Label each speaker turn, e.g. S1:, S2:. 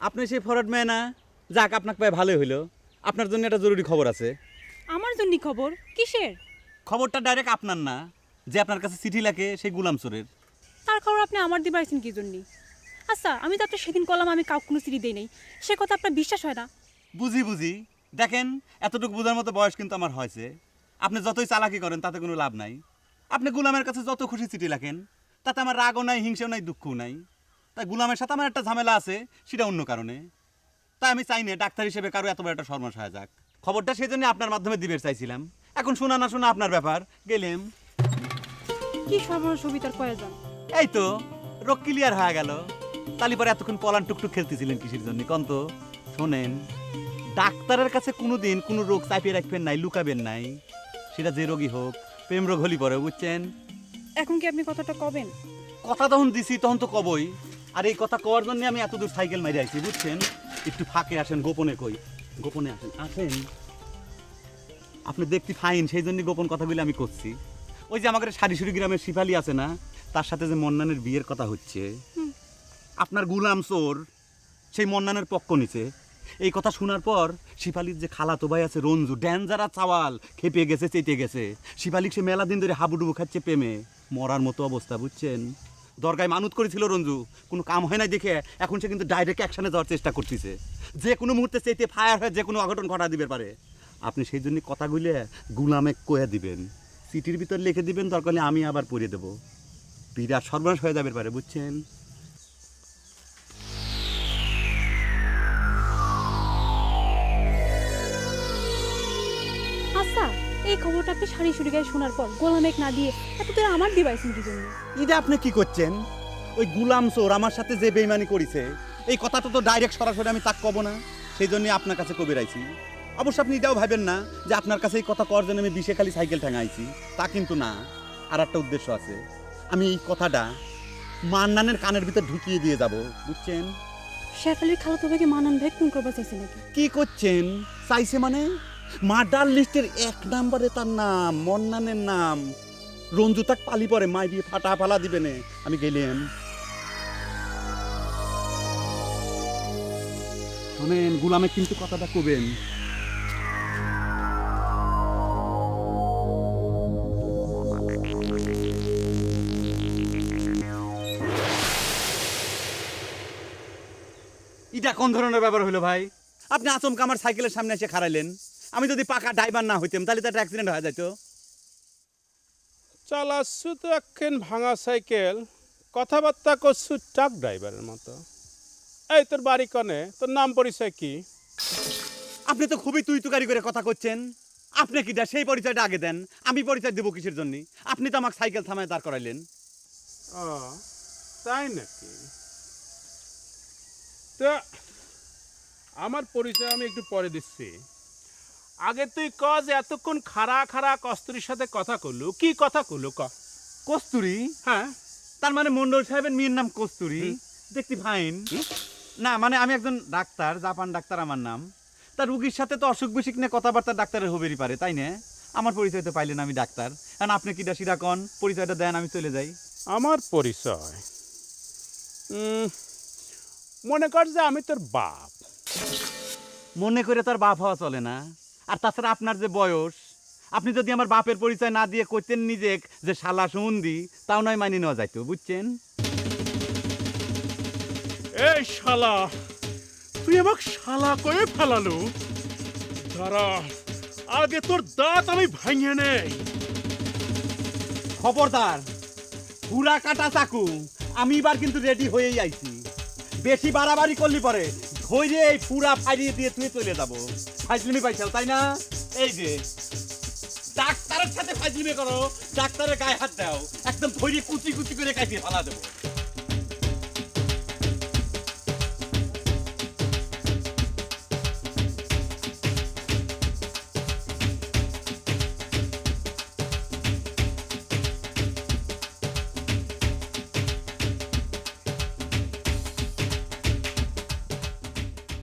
S1: আপনি সেই forward man না? যাক, আপনাকে পায়ে ভালোই হইলো। আপনার জন্য একটা জরুরি খবর আছে।
S2: আমার জন্য খবর কিসের?
S1: খবরটা ডাইরেক্ট আপনার না, যে আপনার কাছে চিঠি লেখে সেই গুলাম চোরের।
S2: তার খবর আপনি আমার দিয়ে পাইছেন কি জন্য? আচ্ছা, আমি তো আপনার সেদিন কলাম আমি কাউকে কোনো চিঠি দেই নাই, সে কথা আপনার বিশ্বাস হয় না?
S1: বুঝি দেখেন, এতটুকু বোঝার মতো বয়স কিন্তু আমার হয়েছে। আপনি যতই চালাকি করেন তাতে কোনো লাভ নাই। আপনি গুলামের কাছে যত খুশি চিঠি লেখেন, তাতে আমার রাগও নাই, হিংসাও নাই, দুঃখও নাই। তাই গুলামের সাথে আমার একটা ঝামেলা আছে, সেটা অন্য কারণে। তাই আমি চাই না ডাক্তার হিসেবে কারো এত বড় একটা সর্বনাশ হয়ে যাক। খবরটা সেই জন্য আপনার মাধ্যমে দিবে চাইছিলাম। এখন শোনা না শোনা আপনার ব্যাপার, গেলেম।
S2: কি সর্বনাশ সবিতার কয়েকজন?
S1: এই তো রোগ ক্লিয়ার হয়ে গেল। তালি পরে এতক্ষণ পলান টুকটুক খেলতেছিলেন কিসের জন্য কন্ত? শোনেন, ডাক্তারের কাছে কোনোদিন কোনো রোগ চাপিয়ে রাখবেন নাই, লুকাবেন নাই। সেটা যে রোগী হোক, প্রেম রোগ হলি পরে, বুঝছেন?
S2: এখন কি আপনি কথাটা কবেন?
S1: কথা তখন দিছি, তখন তো কবই। আর এই কথা কওয়ার জন্য আমি এত দূর সাইকেল মারি আইছি, বুঝছেন? একটু ফাঁকে আসেন, গোপনে কই। গোপনে আসেন, আসেন। আপনি দেখতে ফাইন, সেই জন্য গোপন কথাগুলো আমি করছি। ওই যে আমাদের সারিসুরি গ্রামের শিপালি আছে না, তার সাথে যে মন্নানের বিয়ের কথা হচ্ছে, আপনার গুলাম চোর সেই মন্নানের পক্ষ নিছে। এই কথা শোনার পর শিপালির যে খালাতো ভাই আছে রঞ্জু, ড্যাঞ্জারা চাওয়াল, খেপে গেছে, চেতে গেছে। শিপালিক সে মেলা দিন ধরে হাবুডুবু খাচ্ছে প্রেমে, মরার মতো অবস্থা, বুঝছেন? দরগায় মানত করেছিল রঞ্জু, কোনো কাম হয় না দেখে এখন সে কিন্তু ডাইরেক্ট অ্যাকশনে যাওয়ার চেষ্টা করতেছে। যে কোনো মুহূর্তে চেতে ফায়ার হয়ে যে কোনো অঘটন ঘটা দিতে পারে। আপনি সেই জন্য কথাগুলো গুলামে কয়ে দিবেন, চিঠির ভিতর লিখে দিবেন, দরকার হলে আমি আবার পড়ে দেবো। বিরাট সর্বনাশ হয়ে যাবে পারে, বুঝছেন?
S2: আচ্ছা, এই খবরটা আপনি সারি সুরি গায়ে শোনার পর গোলামেক না দিয়ে এত তোরা আমার দিয়ে পাইছেন কি জন্য?
S1: এটা আপনি কি করছেন? ওই গুলাম চোর আমার সাথে যে বেইমানি করেছে, এই কথাটা তো ডাইরেক্ট সরাসরি আমি তাক কব না, সেই জন্য আপনার কাছে কবে রাইছি। অবশ্য আপনি এটাও ভাবেন না যে আপনার কাছে এই কথা করার জন্য আমি বিষে খালি সাইকেল ঠেঙাইছি, তা কিন্তু না। আর একটা উদ্দেশ্য আছে, আমি এই কথাটা মান্নানের কানের ভিতর ঢুকিয়ে দিয়ে যাব, বুঝছেন?
S2: শেফালির খালাতো ভাইকে মানান ভাই কোন করবা চাইছে নাকি?
S1: কি করছেন চাইছে মানে? মার্ডার লিস্টের 1 নম্বরে তার নাম, মন্নানের নাম। রঞ্জু তাক পালি পরে মাই দিয়ে ফাটা ফালা দিবে না। আমি গেলাম। শোনেন, গুলামে কিন্তু কথাটা কবেন। এটা কোন ধরনের ব্যাপার হলো ভাই? আপনি আচমকা আমার সাইকেলের সামনে এসে খাড়াইলেন। আমি যদি পাকা ড্রাইভার না হইতাম তাহলে তো একটা অ্যাক্সিডেন্ট হয়ে যেত।
S3: চালাচ্ছু তো একখান ভাঙা সাইকেল, কথাবার্তা করছু ট্রাক ড্রাইভারের মতো। এই তোর বাড়ি কনে, তোর নাম পরিচয় কি?
S1: আপনি তো খুবই তুই তুকারি করে কথা করছেন। আপনি কি দা সেই পরিচয়টা আগে দেন, আমি পরিচয় দেবো কিসের জন্য? আপনি তো আমাকে সাইকেল থামায় দাঁড় করাইলেন।
S3: ও তাই নাকি? তো আমার পরিচয় আমি একটু পরে দিচ্ছি। আগে তুই ক যে এতক্ষণ খাড়া খাড়া কস্তুরীর সাথে কথা কলু, কি কথা কলু ক?
S1: কস্তুরি?
S3: হ্যাঁ,
S1: তার মানে মন্ডল সাহেবের মেয়ের নাম কস্তুরি? দেখতে ফাইন না? মানে আমি একজন ডাক্তার, জাপান ডাক্তার আমার নাম। তার রুগীর সাথে তো অসুখ বিসুখ নিয়ে কথাবার্তা ডাক্তারের হবেরই পারে, তাই না? আমার পরিচয় তো পাইলেন আমি ডাক্তার। কারণ আপনি কিটা সিরা কন, পরিচয়টা দেন, আমি চলে যাই।
S3: আমার পরিচয় মনে কর যে আমি তোর বাপ।
S1: মনে করে তার বাপ হওয়া চলে না। আর তাছাড়া আপনার যে বয়স, আপনি যদি আমার বাপের পরিচয় না দিয়ে কইতেন নিজে যে শালা সন্ধি, তাও নয় মানি নেওয়া যাইতো, বুঝছেন?
S3: এই শালা, তুই আমাকে শালা করে ফেলালু। দাঁড়া, আগে তোর দাঁত আমি ভাঙিয়ে নেই।
S1: খবরদার, পুরা কাটা চাকু। আমি এবার কিন্তু রেডি হয়েই আইছি। বেশি বাড়াবাড়ি করলি পরে ধৈর্য এই পুরা ফাইরিয়ে দিয়ে তুই চলে যাবো। ফাইজলিমি পাইছাল, তাই না? এই যে ডাক্তারের সাথে ফাইজলিমি করো, ডাক্তারের গায়ে হাত দাও, একদম ধৈর্য কুচি কুচি করে কাটিয়ে ফেলা দেবো।